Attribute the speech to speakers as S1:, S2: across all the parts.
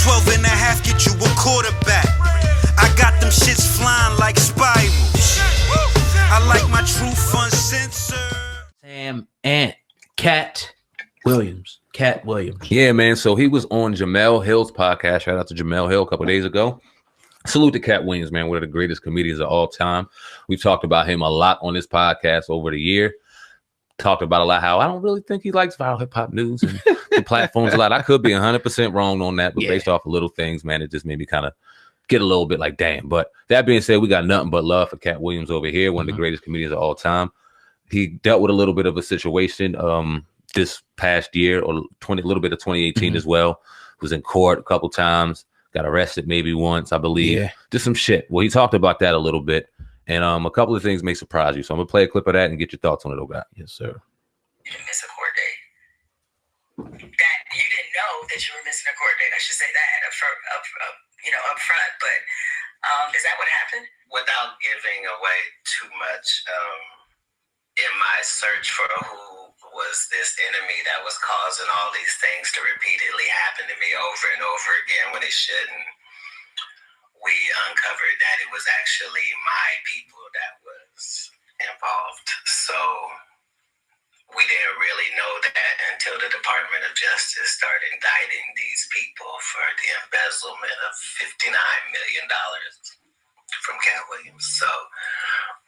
S1: 12 and a half get you a quarterback. I got them shits flying like spirals. I like my truth uncensored.
S2: SamAnt, Katt Williams.
S3: Yeah, man. So he was on Jamele Hill's podcast. Shout out to Jamele Hill a couple of days ago. Salute to Katt Williams, man. One of the greatest comedians of all time. We've talked about him a lot on this podcast over the year. Talked about a lot how I don't really think he likes viral hip hop news and the platforms a lot. I could be 100% wrong on that, but based off of little things, man, it just made me kind of get a little bit like, damn. But that being said, we got nothing but love for Katt Williams over here, one of the greatest comedians of all time. He dealt with a little bit of a situation this past year, or a little bit of 2018 as well. Was in court a couple times, got arrested maybe once, I believe.
S2: Yeah.
S3: Just some shit. Well, he talked about that a little bit. And a couple of things may surprise you. So I'm going to play a clip of that and get your thoughts on it, guy.
S2: Yes, sir.
S4: You didn't miss a court date. That you didn't know that you were missing a court date. I should say that up front. But is that what happened?
S5: Without giving away too much, in my search for who was this enemy that was causing all these things to repeatedly happen to me over and over again when it shouldn't, we uncovered that it was actually my people that was involved. So we didn't really know that until the Department of Justice started indicting these people for the embezzlement of $59 million from Katt Williams. So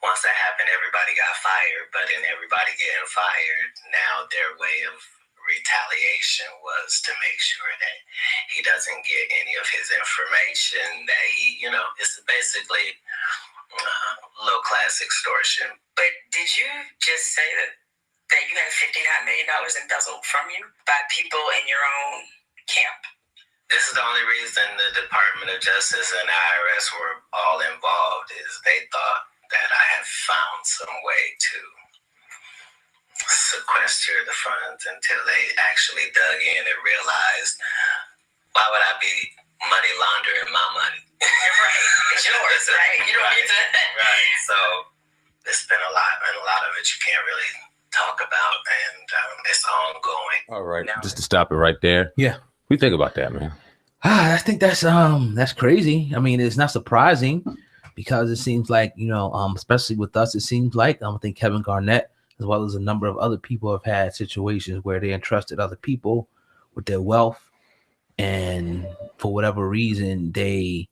S5: once that happened, everybody got fired, but in everybody getting fired, now their way of retaliation was to make sure that he doesn't get any of his information, that he, it's basically low class extortion.
S4: But did you just say that you had $59 million embezzled from you by people in your own camp?
S5: This is the only reason the Department of Justice and the IRS were all involved, is they thought that I had found some way to sequester the funds until they actually dug in and realized, why would I be money laundering my money?
S4: Right, it's yours, right? You don't need to.
S5: Right, so it's been a lot, and a lot of it you can't really talk about, and it's ongoing.
S3: All right, just to stop it right there.
S2: Yeah.
S3: What do you think about that, man?
S2: I think that's crazy. I mean, it's not surprising because it seems like, especially with us, it seems like I think Kevin Garnett, as well as a number of other people, have had situations where they entrusted other people with their wealth, and for whatever reason, they,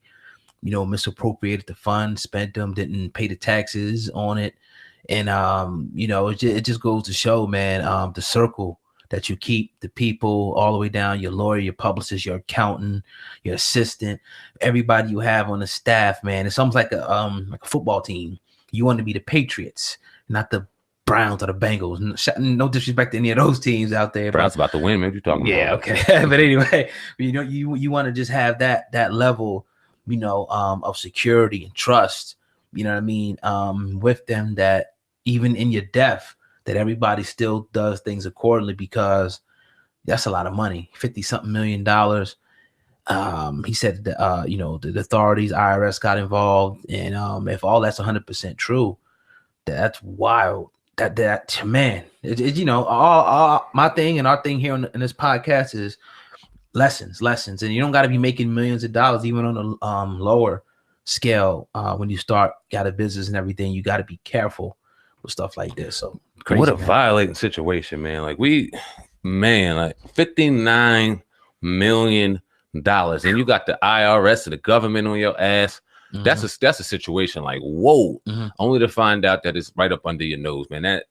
S2: misappropriated the funds, spent them, didn't pay the taxes on it. And, it just goes to show, man, the circle that you keep, the people all the way down, your lawyer, your publicist, your accountant, your assistant, everybody you have on the staff, man. It's almost like a football team. You want to be the Patriots, not the Browns or the Bengals. No disrespect to any of those teams out there.
S3: Browns about to win, man. What you talking about?
S2: Yeah, okay. But anyway, you want to just have that level, of security and trust, with them, that even in your death, that everybody still does things accordingly, because that's a lot of money, 50-something million dollars. He said that, the authorities, IRS got involved. And if all that's 100% true, that's wild. That man, all my thing and our thing here in this podcast is lessons. And you don't got to be making millions of dollars, even on a like scale. When you got a business and everything, you got to be careful with stuff like this. So crazy,
S3: what a
S2: man.
S3: violating situation, man. Like $59 million, and you got the IRS and the government on your ass. That's a situation like, whoa, only to find out that it's right up under your nose, man.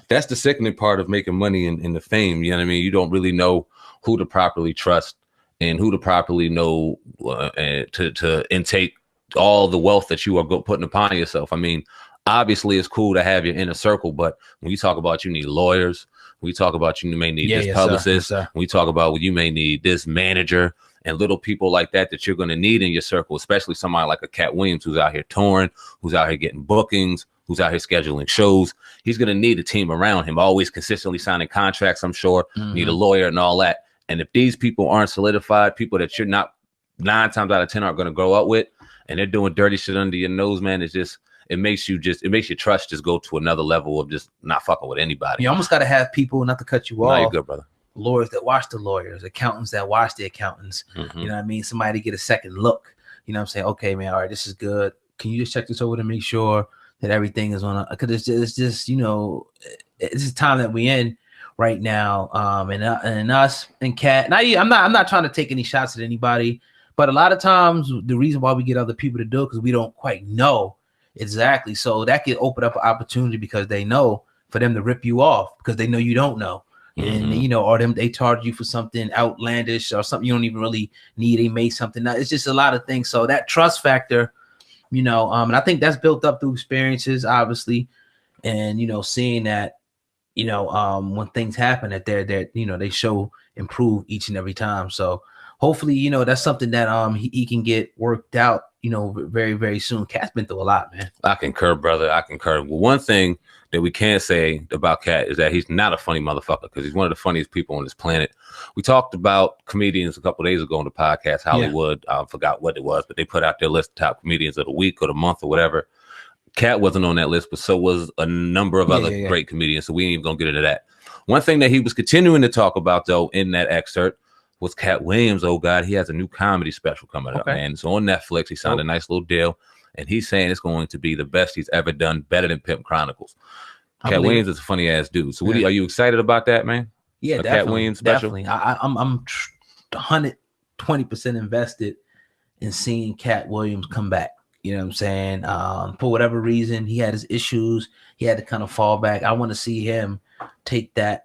S3: That's the sickening part of making money in the fame. You know what I mean? You don't really know who to properly trust and who to properly know to intake all the wealth that you are putting upon yourself. I mean, obviously it's cool to have your inner circle, but when you talk about you need lawyers, we talk about you may need this publicist, we talk about you may need this manager, and little people like that you're going to need in your circle, especially somebody like a Katt Williams who's out here touring, who's out here getting bookings, who's out here scheduling shows. He's going to need a team around him, always consistently signing contracts, I'm sure, need a lawyer and all that. And if these people aren't solidified, people that you're not 9 times out of 10 aren't going to grow up with, and they're doing dirty shit under your nose, man, it makes your trust just go to another level of just not fucking with anybody.
S2: You almost got to have people, not to cut you off.
S3: No, you're good, brother.
S2: lawyers that watch the lawyers, accountants that watch the accountants.
S3: Mm-hmm.
S2: You know what I mean? Somebody to get a second look. You know what I'm saying? Okay, man, all right, this is good. Can you just check this over to make sure that everything is on a, because it's just, you know, it's the time that we in right now. And us and Katt, and I'm not trying to take any shots at anybody, but a lot of times the reason why we get other people to do it because we don't quite know exactly. So that could open up an opportunity because they know for them to rip you off because they know you don't know. And you know, or they charge you for something outlandish or something you don't even really need. They made something. It's just a lot of things. So that trust factor, you know, and I think that's built up through experiences, obviously, and you know, seeing that, you know, when things happen, that you know, they show improve each and every time. So hopefully, you know, that's something that he can get worked out, you know, very, very soon. Katt's been through a lot, man. I
S3: concur, brother. I concur. Well, one thing that we can't say about Katt is that he's not a funny motherfucker because he's one of the funniest people on this planet. We talked about comedians a couple of days ago on the podcast, Hollywood. I forgot what it was, but they put out their list of top comedians of the week or the month or whatever. Katt wasn't on that list, but so was a number of other great comedians. So we ain't even gonna get into that. One thing that he was continuing to talk about though in that excerpt was Katt Williams. Oh God, he has a new comedy special coming up, man. It's on Netflix. He signed a nice little deal. And he's saying it's going to be the best he's ever done, better than Pimp Chronicles. Katt Williams is a funny ass dude. So, are you excited about that, man?
S2: Yeah,
S3: Katt Williams special.
S2: Definitely. I'm 120% invested in seeing Katt Williams come back. You know what I'm saying? For whatever reason, he had his issues. He had to kind of fall back. I want to see him take the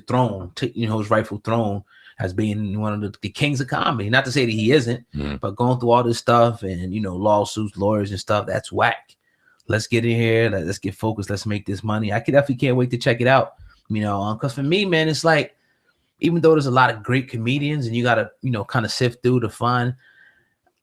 S2: throne, you know, his rightful throne as being one of the kings of comedy. Not to say that he isn't, but going through all this stuff and, you know, lawsuits, lawyers and stuff, that's whack. Let's get in here. Let's get focused. Let's make this money. I definitely can't wait to check it out. You know, because for me, man, it's like, even though there's a lot of great comedians and you got to, you know, kind of sift through to find,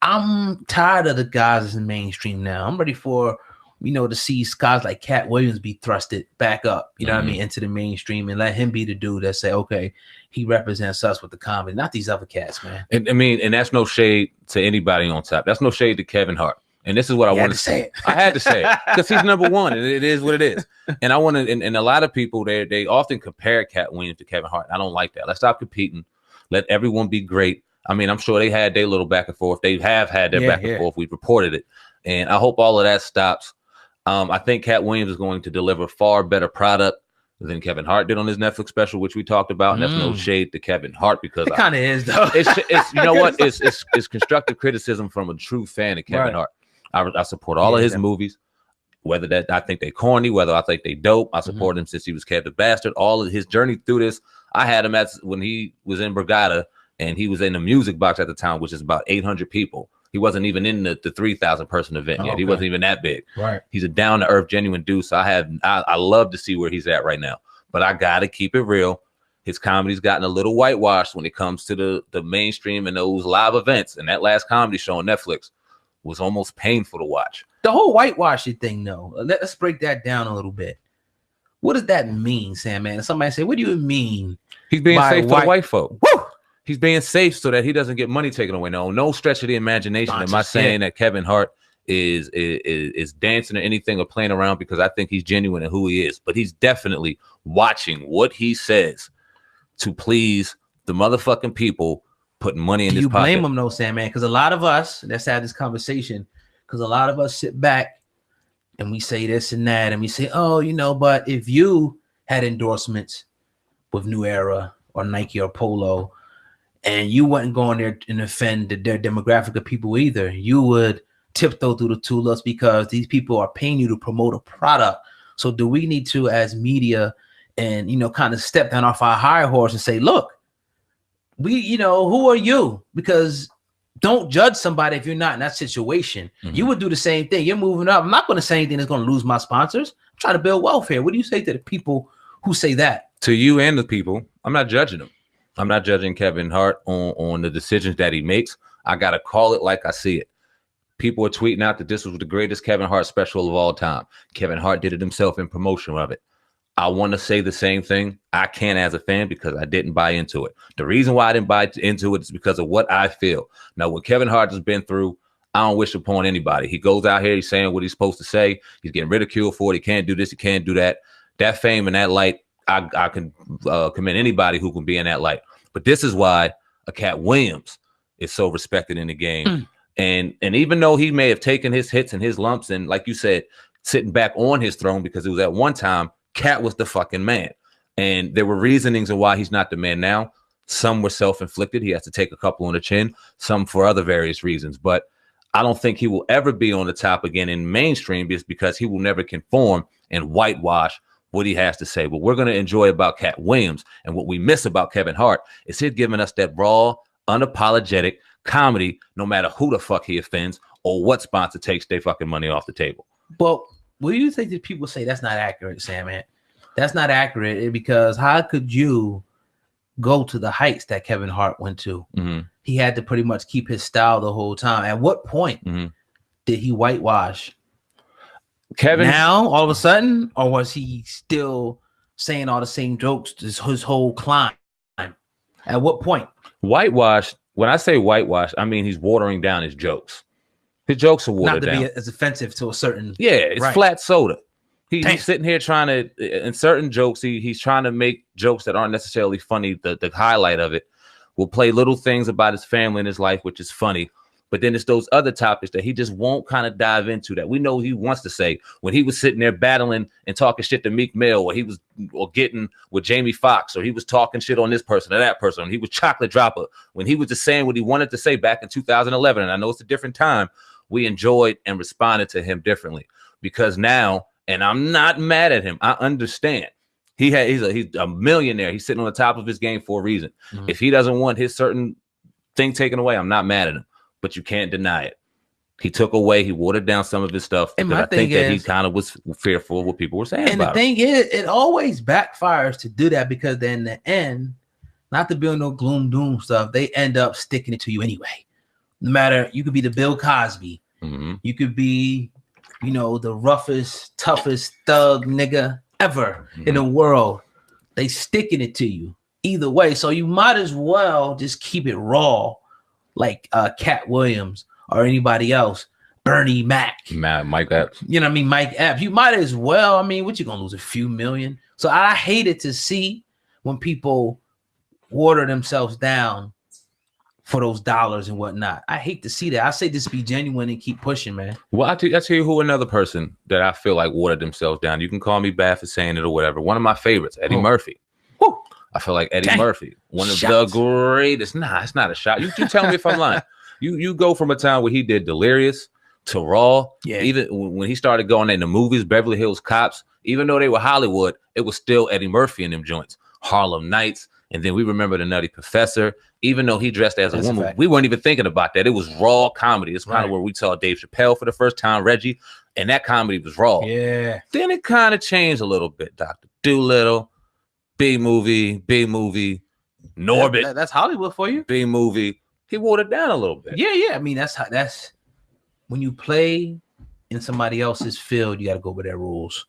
S2: I'm tired of the guys in mainstream now. I'm ready for, you know, to see guys like Katt Williams be thrusted back up, you know what I mean, into the mainstream and let him be the dude that say, okay, he represents us with the comedy, not these other cats, man.
S3: And I mean, and that's no shade to anybody on top. That's no shade to Kevin Hart. And this is what I wanted to say. I had to say it because he's number one, and it is what it is. And I want to, and a lot of people, they often compare Katt Williams to Kevin Hart. I don't like that. Let's stop competing. Let everyone be great. I mean, I'm sure they had their little back and forth. They have had their back and forth. We've reported it. And I hope all of that stops. I think Katt Williams is going to deliver far better product than Kevin Hart did on his Netflix special, which we talked about. And that's no shade to Kevin Hart because
S2: it kind of is, though.
S3: It's you know what? It's constructive criticism from a true fan of Kevin Hart. I support all of his movies, whether that I think they corny, whether I think they dope. I support him since he was Kev the Bastard. All of his journey through this, I had him when he was in Brigada and he was in the Music Box at the time, which is about 800 people. He wasn't even in the 3,000 person event yet. He wasn't even that big. Right. He's a down to earth, genuine dude. So I love to see where he's at right now. But I gotta keep it real. His comedy's gotten a little whitewashed when it comes to the mainstream and those live events. And that last comedy show on Netflix was almost painful to watch.
S2: The whole whitewashing thing, though. Let's break that down a little bit. What does that mean, Sam, man? Somebody say, what do you mean?
S3: He's being safe for the white folk. Woo! He's being safe so that he doesn't get money taken away. No stretch of the imagination. Am I saying that Kevin Hart is dancing or anything or playing around, because I think he's genuine in who he is. But he's definitely watching what he says to please the motherfucking people putting money in his pocket.
S2: You blame him, though, Sam, man? Because a lot of us, let's have this conversation, because a lot of us sit back and we say this and that, and we say, oh, you know, but if you had endorsements with New Era or Nike or Polo, and you wouldn't go in there and offend their demographic of people either, you would tiptoe through the tulips because these people are paying you to promote a product. So do we need to, as media, and, you know, kind of step down off our high horse and say, look, you know, who are you? Because don't judge somebody if you're not in that situation. You would do the same thing. You're moving up. I'm not going to say anything that's going to lose my sponsors. I'm trying to build welfare. What do you say to the people who say that?
S3: To you and the people, I'm not judging them. I'm not judging Kevin Hart on the decisions that he makes. I got to call it like I see it. People are tweeting out that this was the greatest Kevin Hart special of all time. Kevin Hart did it himself in promotion of it. I want to say the same thing. I can't as a fan because I didn't buy into it. The reason why I didn't buy into it is because of what I feel. Now, what Kevin Hart has been through, I don't wish upon anybody. He goes out here, he's saying what he's supposed to say. He's getting ridiculed for it. He can't do this, he can't do that. That fame and that light, I can commend anybody who can be in that light. But this is why a Katt Williams is so respected in the game. And even though he may have taken his hits and his lumps, and like you said, sitting back on his throne, because it was at one time, Katt was the fucking man. And there were reasonings of why he's not the man now. Some were self-inflicted. He has to take a couple on the chin, some for other various reasons. But I don't think he will ever be on the top again in mainstream, just because he will never conform and whitewash what he has to say. What we're going to enjoy about Katt Williams and what we miss about Kevin Hart is him giving us that raw, unapologetic comedy, no matter who the fuck he offends or what sponsor takes their fucking money off the table.
S2: Well, what do you think that people say that's not accurate, SamAnt? That's not accurate because how could you go to the heights that Kevin Hart went to? He had to pretty much keep his style the whole time. At what point did he whitewash
S3: Kevin
S2: now all of a sudden, or was he still saying all the same jokes his whole climb? At what point?
S3: Whitewash, when I say whitewash, I mean he's watering down his jokes. His jokes are watered down.
S2: Not to be as offensive to a certain...
S3: Yeah, it's
S2: right.
S3: flat soda. He's sitting here trying to, in certain jokes, he's trying to make jokes that aren't necessarily funny. The highlight of it will play little things about his family and his life, which is funny. But then it's those other topics that he just won't kind of dive into that we know he wants to say. When he was sitting there battling and talking shit to Meek Mill, or getting with Jamie Foxx, or he was talking shit on this person or that person, he was chocolate dropper. When he was just saying what he wanted to say back in 2011, and I know it's a different time, we enjoyed and responded to him differently. Because now, and I'm not mad at him, I understand. He's a millionaire. He's sitting on the top of his game for a reason. If he doesn't want his certain thing taken away, I'm not mad at him. But you can't deny it. He took away, he watered down some of his stuff. And I think that he kind of was fearful of what people were saying. And the
S2: thing is, it always backfires to do that, because then in the end, not to build no gloom doom stuff, they end up sticking it to you anyway. No matter, you could be the Bill Cosby, you could be, you know, the roughest, toughest thug nigga ever in the world. They sticking it to you either way. So you might as well just keep it raw, like Katt Williams or anybody else, Bernie Mac,
S3: Mike Epps.
S2: You know what I mean? Mike Epps. You might as well. I mean, what you gonna lose, a few million? So I hated to see when people water themselves down for those dollars and whatnot. I hate to see that. I say just be genuine and keep pushing, man.
S3: Well, I tell you who another person that I feel like watered themselves down. You can call me bad for saying it or whatever. One of my favorites, Eddie Murphy.
S2: Woo.
S3: I feel like Eddie Murphy, one of the greatest. Nah, it's not a shot. You tell me if I'm lying. You go from a time where he did Delirious to Raw. Yeah. Even when he started going in the movies, Beverly Hills Cops, even though they were Hollywood, it was still Eddie Murphy in them joints. Harlem Nights. And then we remember The Nutty Professor. Even though he dressed as a woman, we weren't even thinking about that. It was raw comedy. It's kind of where we saw Dave Chappelle for the first time, Reggie, and that comedy was raw.
S2: Yeah.
S3: Then it kind of changed a little bit. Dr. Dolittle, B-movie, Norbit.
S2: That's Hollywood for you.
S3: B-movie. He watered down a little bit.
S2: Yeah. I mean, that's when you play in somebody else's field, you got to go with their rules.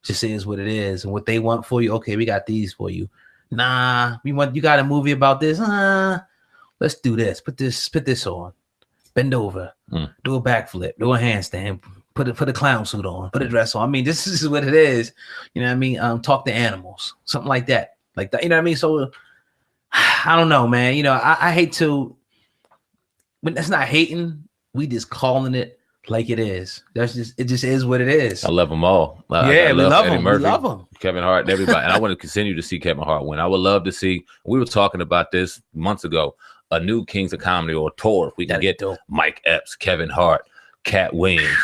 S2: Just is what it is, and what they want for you. Okay, we got these for you. Nah, you got a movie about this. Let's do this. Put this on. Bend over. Do a backflip. Do a handstand. Put a clown suit on. Put a dress on. I mean, this is what it is. You know what I mean? Talk to animals. Something like that. Like that. You know what I mean? So I don't know, man. You know, I hate to, but that's not hating. We just calling it like it is. It just is what it is.
S3: I love them all.
S2: We love them. We love them.
S3: Kevin Hart and everybody. And I want to continue to see Kevin Hart win. I would love to see, we were talking about this months ago, a new Kings of Comedy or tour. If we can get Mike Epps, Kevin Hart, Katt Williams,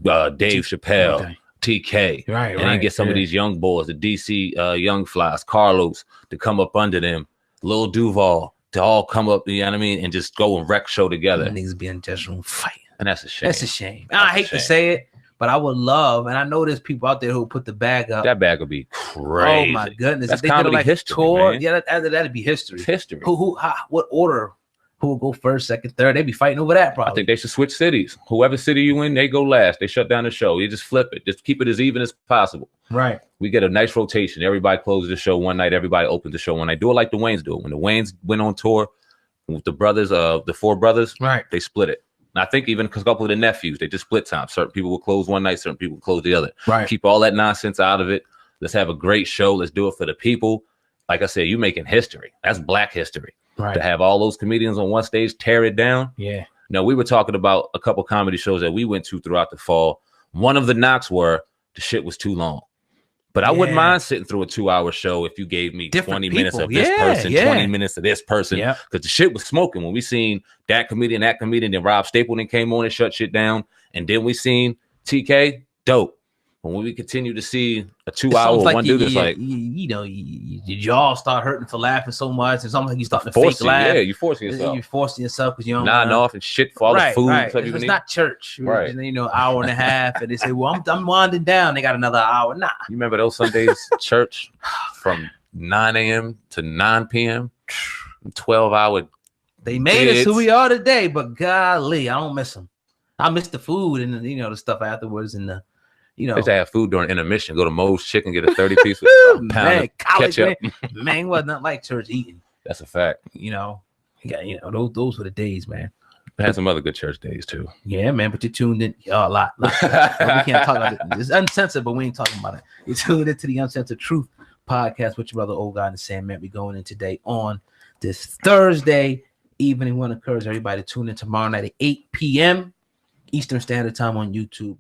S3: Dave Chappelle, TK. Right. And then get some of these young boys, the DC Young Flies, Carlos, to come up under them, Lil Duval, to all come up, you know what I mean, and just go and wreck show together.
S2: Niggas be in just room fighting.
S3: And that's a shame.
S2: That's a shame. I hate to say it, but I would love, and I know there's people out there who put the bag up.
S3: That bag would be crazy.
S2: Oh my goodness.
S3: That's comedy history, tour, man.
S2: Yeah, that'd be history.
S3: History.
S2: What order? Who will go first, second, third? They'd be fighting over that probably.
S3: I think they should switch cities. Whoever city you in, they go last. They shut down the show. You just flip it. Just keep it as even as possible.
S2: Right.
S3: We get a nice rotation. Everybody closes the show one night. Everybody opens the show one night. Do it like the Wayans do it. When the Wayans went on tour with the brothers, the four brothers,
S2: right?
S3: They split it. And I think even a couple of the nephews, they just split time. Certain people will close one night, certain people will close the other.
S2: Right.
S3: Keep all that nonsense out of it. Let's have a great show. Let's do it for the people. Like I said, you making history. That's Black history.
S2: Right.
S3: To have all those comedians on one stage tear it down.
S2: Yeah.
S3: Now, we were talking about a couple comedy shows that we went to throughout the fall. One of the knocks were the shit was too long. But I wouldn't mind sitting through a 2-hour show if you gave me
S2: Different
S3: 20
S2: people.
S3: minutes of this person, 20 minutes of this person.
S2: Yeah.
S3: Because the shit was smoking. When we seen that comedian, then Rob Stapleton came on and shut shit down. And then we seen TK, dope. But when we continue to see a 2-hour one dude that's like,
S2: your jaw start hurting for laughing so much. It's almost like you start to fake laugh.
S3: Yeah, you're forcing yourself.
S2: You're forcing yourself because you don't
S3: nodding off and shit for all the food.
S2: Right. It's
S3: need.
S2: not church.
S3: Right.
S2: Hour and a half. And they say, well, I'm winding down. They got another hour. Nah.
S3: You remember those Sundays church from 9 a.m. to 9 p.m.? 12-hour.
S2: They made us who we are today, but golly, I don't miss them. I miss the food and the stuff afterwards and the
S3: They used to have food during intermission. Go to Moe's Chicken, get a 30-piece with a pound of ketchup.
S2: Man, was not like church eating.
S3: That's a fact.
S2: Those were the days, man.
S3: I had some other good church days too.
S2: Yeah, man, but you tuned in a lot. We can't talk about it. It's uncensored, but we ain't talking about it. You tuned into the Uncensored Truth podcast with your brother, Old God, and SamAnt. We're going in today on this Thursday evening. We want to encourage everybody to tune in tomorrow night at 8 p.m. Eastern Standard Time on YouTube.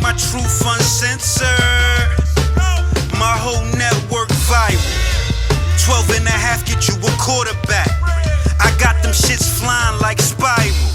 S1: My truth uncensored, my whole network viral. 12 and a half get you a quarterback. I got them shits flying like spiral.